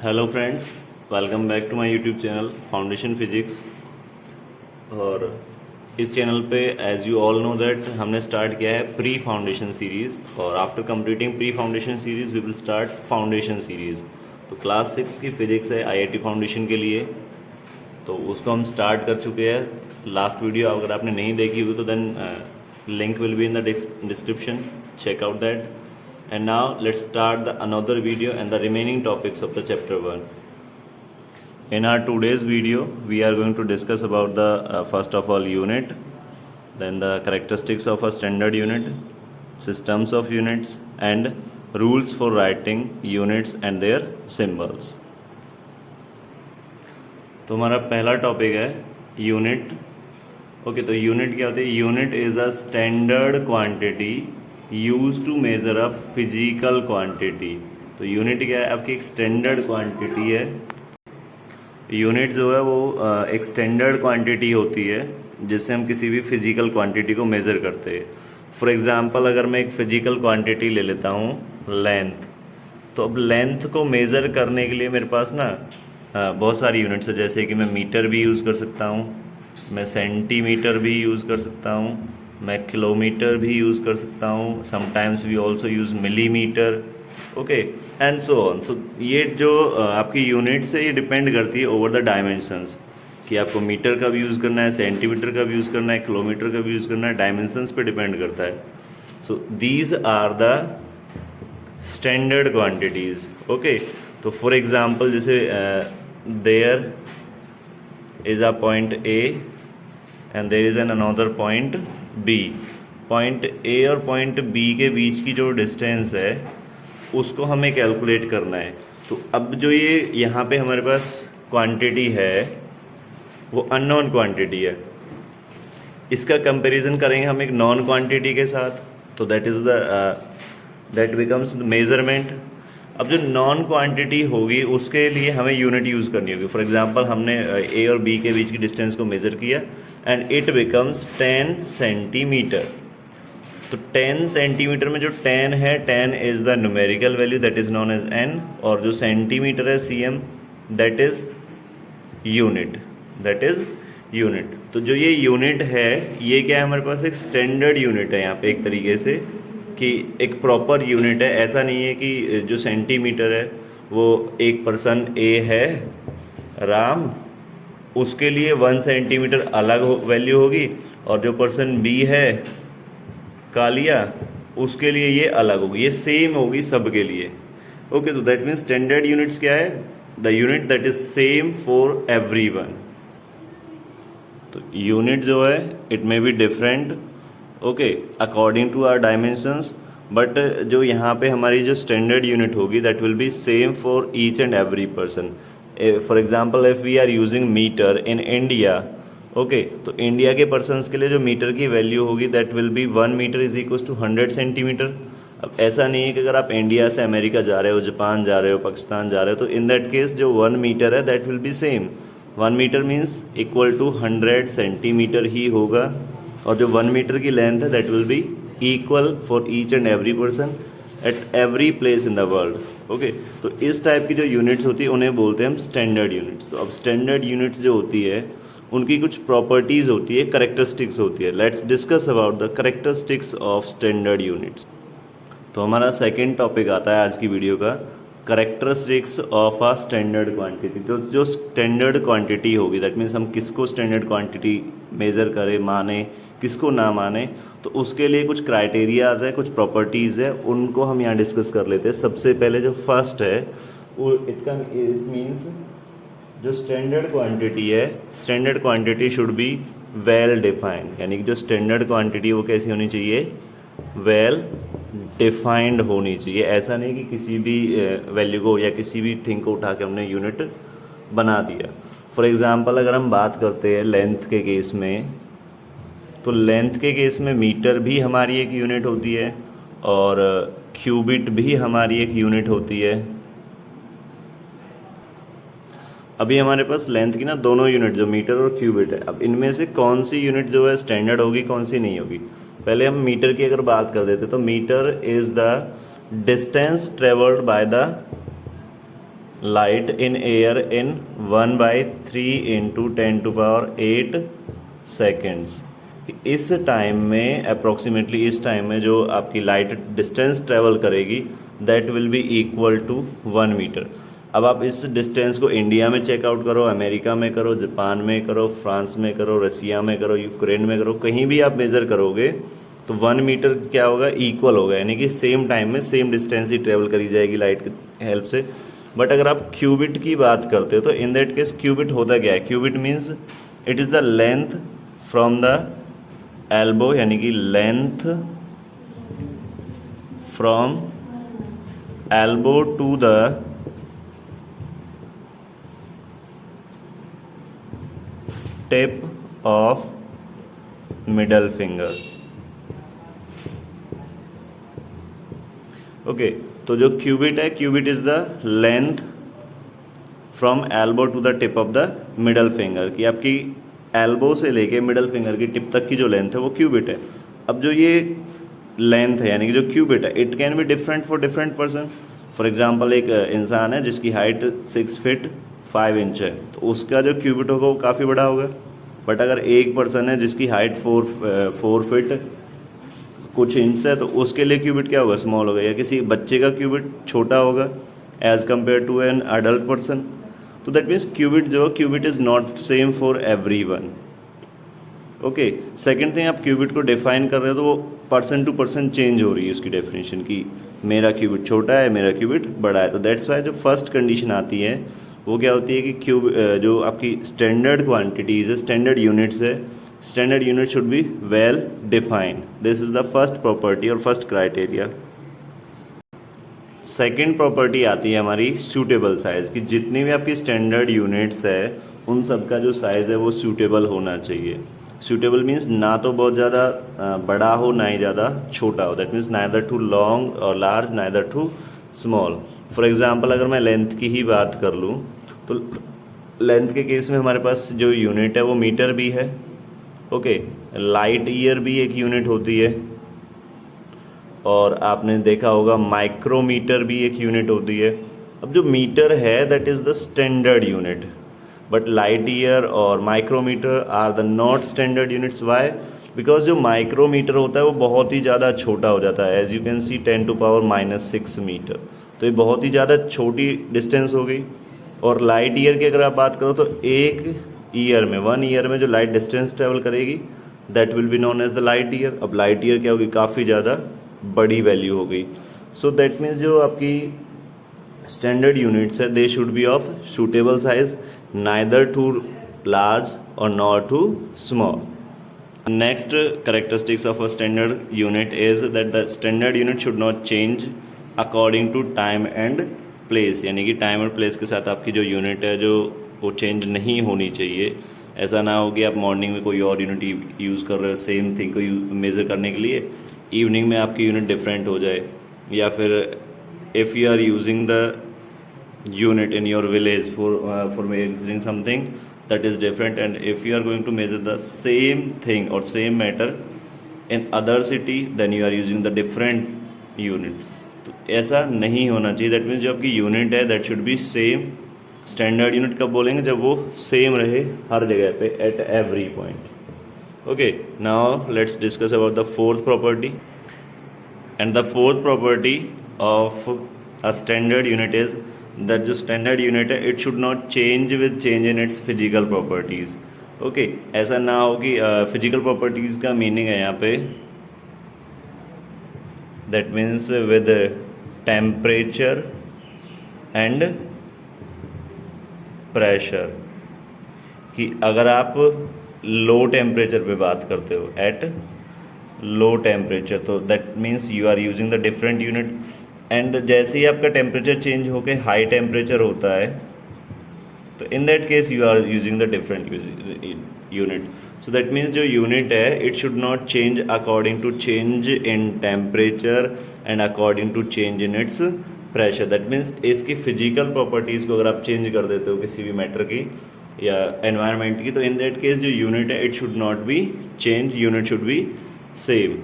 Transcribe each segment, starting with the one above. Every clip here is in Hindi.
Hello friends, welcome back to my YouTube channel foundation physics. और इस चैनल पे as you all know that हमने स्टार्ट किया है प्री फाउंडेशन सीरीज़, और after completing pre foundation series we will start foundation series. तो क्लास 6 की फिजिक्स है आईआईटी फाउंडेशन के लिए, तो उसको हम स्टार्ट कर चुके हैं। लास्ट वीडियो अगर आपने नहीं देखी होगी तो then link will be in the description, check out that. And now let's start the another video and the remaining topics of the chapter 1. In our today's video, we are going to discuss about the first of all unit, then the characteristics of a standard unit, systems of units, and rules for writing units and their symbols. तो हमारा पहला टॉपिक है यूनिट। ओके, तो यूनिट क्या होती है? Unit is a standard quantity use to measure a physical quantity. तो यूनिट क्या है? आपकी एक स्टैंडर्ड क्वांटिटी है। यूनिट जो है वो एक स्टैंडर्ड क्वांटिटी होती है जिससे हम किसी भी फिजिकल क्वांटिटी को मेज़र करते हैं। फॉर एग्ज़ाम्पल, अगर मैं एक फिजिकल क्वांटिटी ले लेता हूँ लेंथ, तो अब लेंथ को मेज़र करने के लिए मेरे पास ना बहुत सारी यूनिट्स है। जैसे कि मैं मीटर भी यूज़ कर सकता हूँ, मैं सेंटीमीटर भी यूज़ कर सकता हूँ, मैं किलोमीटर भी यूज़ कर सकता हूँ, sometimes we also use millimetre, okay, and so on. So ये जो आपकी यूनिट्स है ये डिपेंड करती है ओवर द डायमेंशंस, कि आपको मीटर का भी यूज़ करना है, सेंटीमीटर का भी यूज़ करना है, किलोमीटर का भी यूज़ करना है, डायमेंशंस पे डिपेंड करता है। So these are the standard quantities. Okay, तो फॉर एग्जांपल जैसे there is a point A and there is an another point B. Point A और पॉइंट बी के बीच की जो डिस्टेंस है उसको हमें कैलकुलेट करना है। तो अब जो ये यहाँ पे हमारे पास क्वांटिटी है वो अननोन क्वांटिटी है। इसका कंपैरिजन करेंगे हम एक नॉन क्वांटिटी के साथ, तो दैट बिकम्स मेजरमेंट। अब जो नॉन क्वांटिटी होगी उसके लिए हमें यूनिट यूज़ करनी होगी। फॉर एग्जांपल, हमने ए और बी के बीच की डिस्टेंस को मेज़र किया एंड इट बिकम्स 10 सेंटीमीटर। तो 10 सेंटीमीटर में जो 10 है, 10 is the numerical value that is known as an, और जो सेंटीमीटर है cm, that is unit, that is unit. तो जो ये यूनिट है ये क्या है? हमारे पास एक स्टैंडर्ड यूनिट है यहाँ पे, एक तरीके से कि एक प्रॉपर यूनिट है। ऐसा नहीं है कि जो सेंटीमीटर है वो एक पर्सन ए है राम, उसके लिए 1 सेंटीमीटर अलग वैल्यू होगी, और जो पर्सन बी है कालिया, उसके लिए ये अलग होगी, ये सेम होगी सबके लिए। ओके, तो दैट मीन्स स्टैंडर्ड यूनिट्स क्या है? The unit that is same for everyone. तो यूनिट जो है it may be different, okay, according to our dimensions, but जो यहाँ पे हमारी जो स्टैंडर्ड यूनिट होगी that will be same for each and every person. For example, if we are using metre in India, okay, तो इंडिया के पर्सनस के लिए जो मीटर की वैल्यू होगी that will be 1 metre is equal to 100 centimetre. अब ऐसा नहीं है कि अगर आप इंडिया से अमेरिका जा रहे हो, जापान जा रहे हो, पाकिस्तान जा रहे हो, तो इन दैट केस जो 1 मीटर है that will be same. 1 metre means equal to 100 centimetre ही होगा, और जो 1 मीटर की लेंथ है that will be equal for each and every person at every place in the world. Okay, तो इस टाइप की जो यूनिट्स होती है उन्हें बोलते हैं हम स्टैंडर्ड यूनिट्स। तो अब स्टैंडर्ड यूनिट्स जो होती है उनकी कुछ प्रॉपर्टीज़ होती है, करेक्टरिस्टिक्स होती है। Let's discuss about the characteristics of standard units. तो हमारा सेकेंड टॉपिक आता है आज की वीडियो का, characteristics of a standard quantity. तो जो स्टैंडर्ड क्वांटिटी होगी दैट मीन्स हम किसको स्टैंडर्ड क्वांटिटी मेज़र करें, माने, किसको ना माने, तो उसके लिए कुछ क्राइटेरियाज़ है, कुछ प्रॉपर्टीज़ है, उनको हम यहाँ डिस्कस कर लेते हैं। सबसे पहले जो फर्स्ट है वो इट मीन्स जो स्टैंडर्ड क्वांटिटी है, standard quantity should be well defined. यानी कि जो स्टैंडर्ड क्वांटिटी वो कैसी होनी चाहिए? वेल डिफाइंड होनी चाहिए। ऐसा नहीं कि किसी भी वैल्यू को या किसी भी थिंग को उठा के हमने यूनिट बना दिया। फॉर एग्जांपल, अगर हम बात करते हैं लेंथ के केस में, तो लेंथ के केस में मीटर भी हमारी एक यूनिट होती है और क्यूबिट भी हमारी एक यूनिट होती है। अभी हमारे पास लेंथ की ना दोनों यूनिट, जो मीटर और क्यूबिट है, अब इनमें से कौन सी यूनिट जो है स्टैंडर्ड होगी, कौन सी नहीं होगी? पहले हम मीटर की अगर बात कर देते तो metre is the distance travelled by the light in air in 1/3 into 10⁸ seconds. इस टाइम में अप्रोक्सीमेटली इस टाइम में जो आपकी लाइट डिस्टेंस ट्रेवल करेगी that will be equal to 1 metre. अब आप इस डिस्टेंस को इंडिया में चेकआउट करो, अमेरिका में करो, जापान में करो, फ्रांस में करो, रसिया में करो, यूक्रेन में करो, कहीं भी आप मेज़र करोगे तो 1 मीटर क्या होगा, इक्वल होगा, यानी कि सेम टाइम में सेम डिस्टेंस ही ट्रेवल करी जाएगी लाइट की हेल्प से। बट अगर आप क्यूबिट की बात करते हो तो इन दैट केस क्यूबिट होता क्या है, cubit means it is the length from the elbow, यानी कि length from elbow to the tip of middle finger. Okay, तो जो क्यूबिट है, cubit is the length from elbow to the tip of the middle finger, कि आपकी एल्बो से लेके मिडल फिंगर की टिप तक की जो लेंथ है वो क्यूबिट है। अब जो ये लेंथ है यानी कि जो क्यूबिट है, it can be different for different person. For example एक इंसान है जिसकी हाइट 6 फीट 5 इंच है, तो उसका जो क्यूबिट होगा वो काफ़ी बड़ा होगा। बट अगर एक पर्सन है जिसकी हाइट 4 फीट कुछ इंच है, तो उसके लिए क्यूबिट क्या होगा, स्मॉल होगा। या किसी बच्चे का क्यूबिट छोटा होगा as compare to an adult person. तो दैट मीन्स क्यूबिट जो cubit is not same for every one. Okay, second thing, आप क्यूबिट को डिफाइन कर रहे हो तो वो पर्सन टू पर्सन चेंज हो रही है उसकी डेफिनेशन की, मेरा क्यूबिट छोटा है, मेरा क्यूबिट बड़ा है। तो दैट्स वाई जो फर्स्ट कंडीशन आती है वो क्या होती है कि जो आपकी स्टैंडर्ड क्वांटिटीज़ है, स्टैंडर्ड यूनिट्स है, standard unit should be well defined. This is the first property और फर्स्ट क्राइटेरिया। सेकेंड प्रॉपर्टी आती है हमारी सूटेबल साइज़ की। जितनी भी आपकी स्टैंडर्ड यूनिट्स है उन सब का जो साइज़ है वो सूटेबल होना चाहिए। सूटेबल मीन्स ना तो बहुत ज़्यादा बड़ा हो ना ही ज़्यादा छोटा हो, that means neither too long और large neither too small. For example अगर मैं लेंथ की ही बात कर लूँ तो लेंथ के केस में हमारे पास जो यूनिट है वो मीटर भी है। ओके, लाइट ईयर भी एक यूनिट होती है, और आपने देखा होगा माइक्रोमीटर भी एक यूनिट होती है। अब जो मीटर है that is the standard unit, but light year और micrometre are the not standard units. Why? Because जो माइक्रोमीटर होता है वो बहुत ही ज़्यादा छोटा हो जाता है, as you can see 10⁻⁻�6 metre. तो ये बहुत ही ज़्यादा छोटी डिस्टेंस हो गई। और लाइट ईयर की अगर आप बात करो तो एक ईयर में 1 ईयर में जो लाइट डिस्टेंस ट्रेवल करेगी that will be known as the light year. अब लाइट ईयर क्या होगी, काफ़ी ज़्यादा बड़ी वैल्यू हो गई। सो दैट मीन्स जो आपकी स्टैंडर्ड यूनिट्स है they should be of suitable size, neither too large और not too small. Next characteristics of a standard unit is that the standard unit should not change according to time and place, यानी कि टाइम और प्लेस के साथ आपकी जो यूनिट है जो वो चेंज नहीं होनी चाहिए। ऐसा ना हो कि आप मॉर्निंग में कोई और यूनिट यूज़ कर रहे हो सेम थिंग को मेज़र करने के लिए, इवनिंग में आपकी यूनिट डिफरेंट हो जाए। या फिर if you are using the unit in your village for measuring something that is different, and if you are going to measure the same thing or same matter in other city then you are using the different unit। तो ऐसा नहीं होना चाहिए। दैट मीन्स जो आपकी यूनिट है that should be same. Standard unit कब बोलेंगे, जब वो सेम रहे हर जगह पे at every point. Okay, now let's discuss about the fourth property. And the fourth property of a standard unit is that जो स्टैंडर्ड यूनिट है it should not change with change in its physical properties. Okay, ऐसा ना हो कि फिजिकल प्रॉपर्टीज़ का मीनिंग है यहाँ पे that means with temperature and pressure, कि अगर आप लो टेम्परेचर पे बात करते हो एट लो टेम्परेचर तो that means you are using the different unit. And जैसे ही आपका टेम्परेचर चेंज होकर हाई टेम्परेचर होता है तो in that case you are using the different unit. So that means जो यूनिट है it should not change according to change in temperature and according to change in its pressure. That means इसकी फिजिकल प्रॉपर्टीज़ को अगर आप चेंज कर देते हो किसी भी मैटर की या एनवायरनमेंट की, तो इन दैट केस जो यूनिट है it should not be change, unit should be same.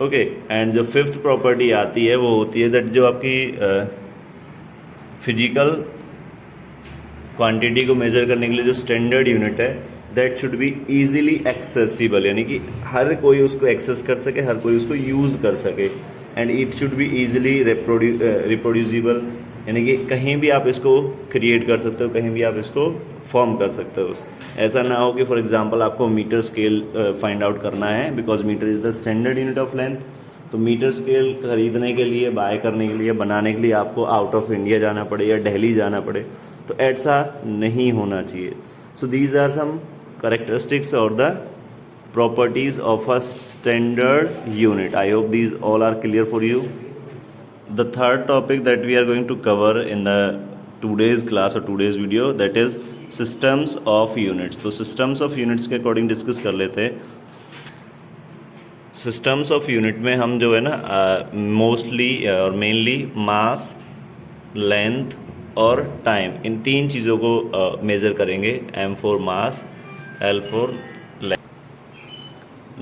Okay, and जो फिफ्थ प्रॉपर्टी आती है वो होती है दैट जो आपकी फिजिकल क्वांटिटी को मेज़र करने के लिए जो स्टैंडर्ड यूनिट है that should be easily accessible, यानी कि हर कोई उसको एक्सेस कर सके, हर कोई उसको यूज़ कर सके। And it should be easily reproducible, यानी कि कहीं भी आप इसको क्रिएट कर सकते हो, कहीं भी आप इसको फॉर्म कर सकते हो। ऐसा ना हो कि फॉर एग्जांपल आपको मीटर स्केल फाइंड आउट करना है, because metre is the standard unit of length. तो मीटर स्केल खरीदने के लिए, बाय करने के लिए, बनाने के लिए आपको आउट ऑफ इंडिया जाना पड़े या दिल्ली जाना पड़े, तो ऐसा नहीं होना चाहिए। So these are some characteristics or the properties of a standard unit. I hope these all are clear for you. The third topic that we are going to cover in the today's class or today's video, that is systems of units. तो systems of units के according discuss कर लेते हैं। systems of unit में हम जो है ना mostly और mainly mass, length और टाइम, इन तीन चीज़ों को मेज़र करेंगे। M for mass, L for length।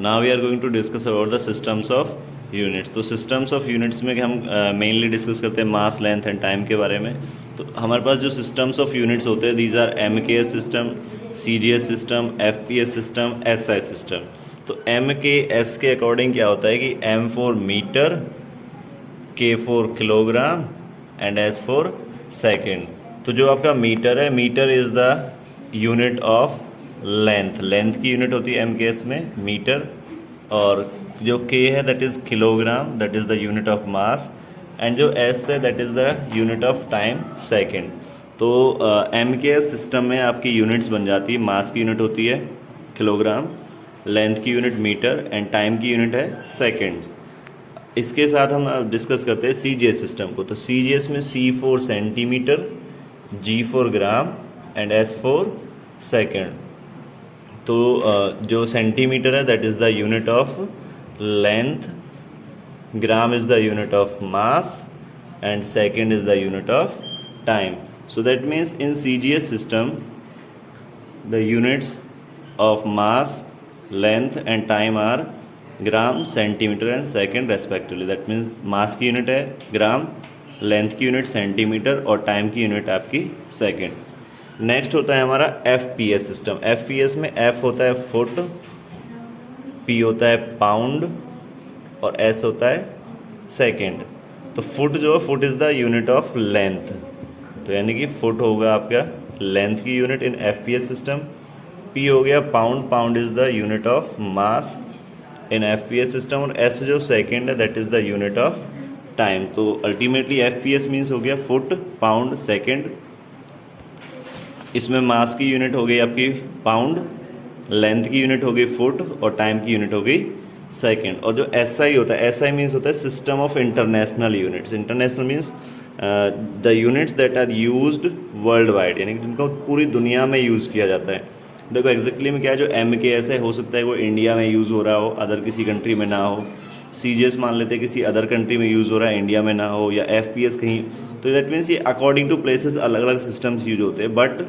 Now we are going to discuss about the systems of units। तो systems of units में हम मेनली डिस्कस करते हैं मास, लेंथ एंड टाइम के बारे में। तो हमारे पास जो systems of units होते हैं, these are MKS system, CGS system, FPS system, SI system. तो MKS के अकॉर्डिंग क्या होता है कि M for metre, K for kilogram and S for second. तो जो आपका मीटर है, metre is the unit of length, length की यूनिट होती है MKS में मीटर, और जो K है that is kilogram, that is the unit of mass, and जो S है that is the unit of time, second. तो MKS सिस्टम में आपकी यूनिट्स बन जाती है, मास की यूनिट होती है किलोग्राम, लेंथ की यूनिट मीटर एंड टाइम की यूनिट है सेकेंड्स। इसके साथ हम डिस्कस करते हैं CGS सिस्टम को। तो CGS में C for centimetre, G for gram and S for second. तो जो सेंटीमीटर है that is the unit of length, gram is the unit of mass and second is the unit of time. So that means in CGS system the units of mass, length and time are gram, centimetre and second respectively. That means mass की यूनिट है ग्राम, लेंथ की यूनिट सेंटीमीटर और टाइम की यूनिट आपकी सेकेंड। नेक्स्ट होता है हमारा FPS सिस्टम। FPS में F होता है फुट, P होता है पाउंड और S होता है सेकेंड। तो फुट जो है, foot is the unit of length, तो यानी कि फुट होगा आपका लेंथ की unit in FPS system. P हो गया pound, pound is the unit of mass in FPS system, और S जो सेकेंड है that is the unit of time. तो अल्टीमेटली FPS मीन्स हो गया फुट, पाउंड, सेकेंड। इसमें मास की यूनिट हो गई आपकी पाउंड, लेंथ की यूनिट हो गई फुट और टाइम की यूनिट हो गई सेकेंड। और जो SI होता है, SI मीन्स होता है system of international units. International means the units that are used worldwide, यानी कि जिनको पूरी दुनिया में यूज़ किया जाता है। देखो एग्जैक्टली में क्या है, जो MKS है हो सकता है वो इंडिया में यूज़ हो रहा हो, अदर किसी कंट्री में ना हो। CGS मान लेते हैं किसी अदर कंट्री में यूज़ हो रहा है, इंडिया में ना हो, या FPS कहीं। तो दैट मीन्स ये अकॉर्डिंग टू प्लेसेस अलग अलग सिस्टम्स यूज होते हैं, but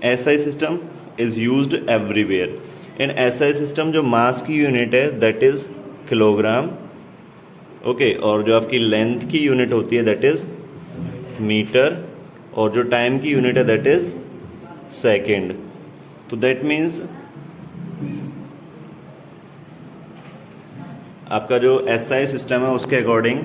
SI system is used everywhere. In SI system जो मास की यूनिट है दैट इज़ किलोग्राम, ओके, और जो आपकी लेंथ की यूनिट होती है दैट इज़ मीटर, और जो टाइम की यूनिट है दैट इज़ सेकेंड। तो दैट मीन्स आपका जो SI सिस्टम है उसके अकॉर्डिंग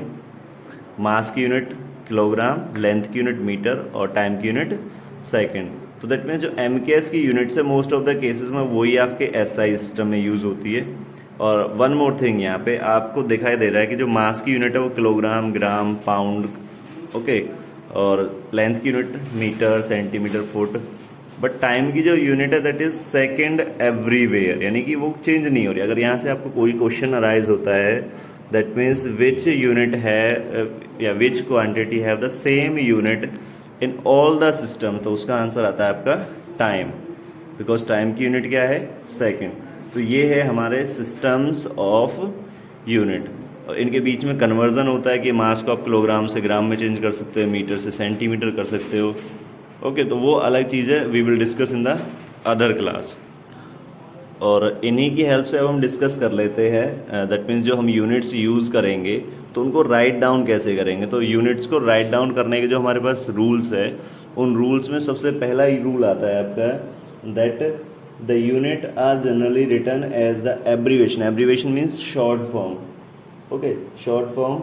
मास की यूनिट किलोग्राम, लेंथ की यूनिट मीटर और टाइम की यूनिट सेकेंड। तो दैट मीन्स जो MKS की यूनिट्स है मोस्ट ऑफ द केसेस में वही आपके SI सिस्टम में यूज़ होती है। और वन मोर थिंग, यहाँ पे आपको दिखाई दे रहा है कि जो मास की यूनिट है वो किलोग्राम, ग्राम, पाउंड, ओके, और लेंथ की unit metre, centimetre, foot, but time की जो यूनिट है दैट इज़ सेकेंड एवरीवेयर, यानी कि वो चेंज नहीं हो रही। अगर यहाँ से आपको कोई क्वेश्चन अराइज होता है दैट मीन्स विच यूनिट है या विच quantity have the same unit in all the system, तो उसका आंसर आता है आपका टाइम, बिकॉज टाइम की यूनिट क्या है, सेकेंड। तो ये है हमारे सिस्टम्स ऑफ यूनिट, और इनके बीच में कन्वर्जन होता है कि मास को आप किलोग्राम से ग्राम में चेंज कर सकते हो, मीटर से सेंटीमीटर कर सकते हो, ओके। तो वो अलग चीज़ है, we will discuss in the other class. और इन्हीं की हेल्प से अब हम डिस्कस कर लेते हैं, दैट मीन्स जो हम यूनिट्स यूज़ करेंगे तो उनको राइट डाउन कैसे करेंगे। तो यूनिट्स को राइट डाउन करने के जो हमारे पास रूल्स है, उन रूल्स में सबसे पहला ही रूल आता है आपका, that the unit are generally written as the abbreviation. Abbreviation means short form, okay, short form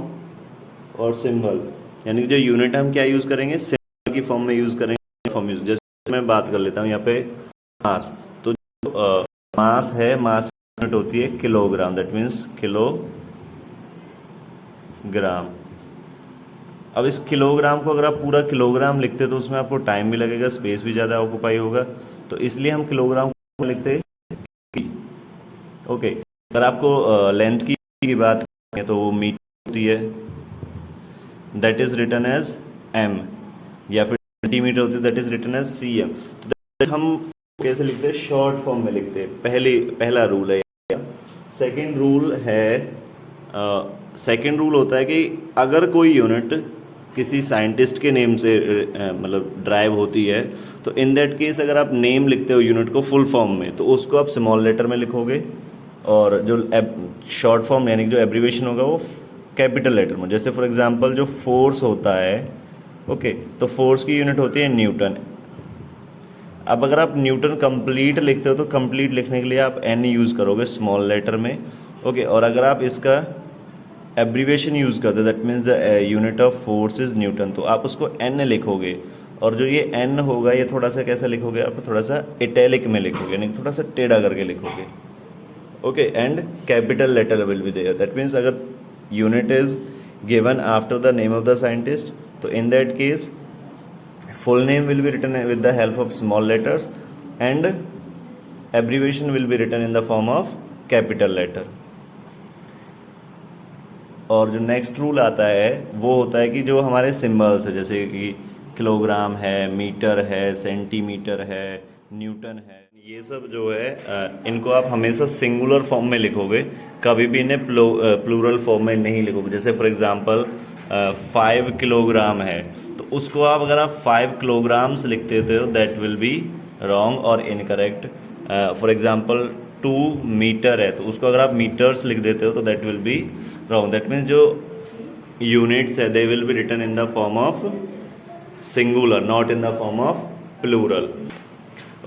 और सिंबल, यानी कि जो यूनिट हम क्या यूज़ करेंगे, सिंबल की फॉर्म में यूज़ करेंगे। फॉर्म यूज़, जैसे मैं बात कर लेता हूँ यहाँ पे मास, तो जो मास है, मास यूनिट होती है किलोग्राम, दैट मीन्स किलोग्राम। अब इस किलोग्राम को अगर आप पूरा किलोग्राम लिखते तो उसमें आपको टाइम भी लगेगा, स्पेस भी ज़्यादा ऑक्यूपाई होगा, तो इसलिए हम किलोग्राम को लिखते हैं। ओके, अगर आपको लेंथ की बात करें तो वो मीटर होती है, that is written as M, या फिर सेंटीमीटर होती है, that is written as C M. तो हम कैसे लिखते हैं, शॉर्ट फॉर्म में लिखते हैं। पहला रूल है। सेकंड रूल है, सेकंड रूल होता है कि अगर कोई यूनिट किसी साइंटिस्ट के नेम से मतलब ड्राइव होती है, तो इन दैट केस अगर आप नेम लिखते हो यूनिट को फुल फॉर्म में, तो उसको आप स्मॉल लेटर में लिखोगे, और जो शॉर्ट फॉर्म यानी कि जो एब्रीवेशन होगा वो कैपिटल लेटर में। जैसे फॉर एग्जांपल जो फोर्स होता है, ओके, तो फोर्स की यूनिट होती है न्यूटन। अब अगर आप न्यूटन कंप्लीट लिखते हो तो कंप्लीट लिखने के लिए आप एन यूज़ करोगे स्मॉल लेटर में, ओके। और अगर आप इसका एब्रीवेशन यूज़ करते हो, that means the unit of force is Newton, तो आप उसको एन लिखोगे। और जो ये एन होगा ये थोड़ा सा कैसा लिखोगे आप, थोड़ा सा इटैलिक में लिखोगे, यानी थोड़ा सा टेढ़ा करके लिखोगे, okay. And capital letter will be there, that means अगर unit is given after the name of the scientist, तो in that case full name will be written with the help of small letters and abbreviation will be written in the form of capital letter। और जो नेक्स्ट रूल आता है वो होता है कि जो हमारे सिंबल्स है, जैसे कि किलोग्राम है, मीटर है, सेंटीमीटर है, न्यूटन है, ये सब जो है इनको आप हमेशा सिंगुलर फॉर्म में लिखोगे, कभी भी इन्हें प्लूरल फॉर्म में नहीं लिखोगे। जैसे फॉर एग्जांपल 5 किलोग्राम है, तो उसको आप अगर आप 5 किलोग्राम्स लिखते हो दैट विल बी रॉन्ग और इनकरेक्ट। फॉर एग्जांपल 2 मीटर है, तो उसको अगर आप मीटर्स लिख देते हो तो that will be wrong. That means जो यूनिट्स है they will be written in the form of singular, not in the form of plural,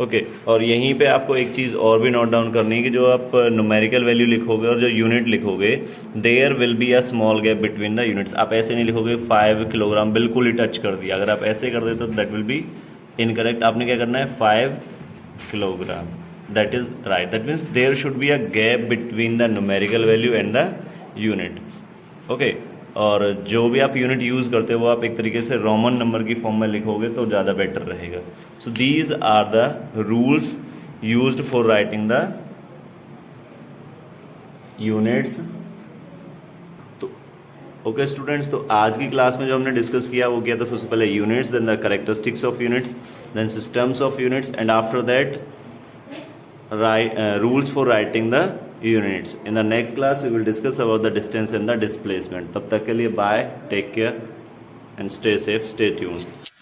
okay. और यहीं पे आपको एक चीज़ और भी नोट डाउन करनी है कि जो आप न्यूमेरिकल वैल्यू लिखोगे और जो यूनिट लिखोगे, there will be a small gap between the units. आप ऐसे नहीं लिखोगे 5 किलोग्राम बिल्कुल ही टच कर दिया, अगर आप ऐसे कर देते तो दैट विल बी इनकरेक्ट। आपने क्या करना है, 5 kilogram, that is right. That means there should be a gap between the numerical value and the unit, okay. और जो भी आप यूनिट यूज़ करते हो वो आप एक तरीके से रोमन नंबर की फॉर्म में लिखोगे तो ज़्यादा बेटर रहेगा। So these are the rules used for writing the units. तो ओके स्टूडेंट्स, तो आज की क्लास में जो हमने डिस्कस किया वो किया था सबसे पहले units, then the characteristics of units, then systems of units, and after that rules for writing the units. In the next class we will discuss about the distance and the displacement. तब तक के लिए bye, take care and stay safe, stay tuned.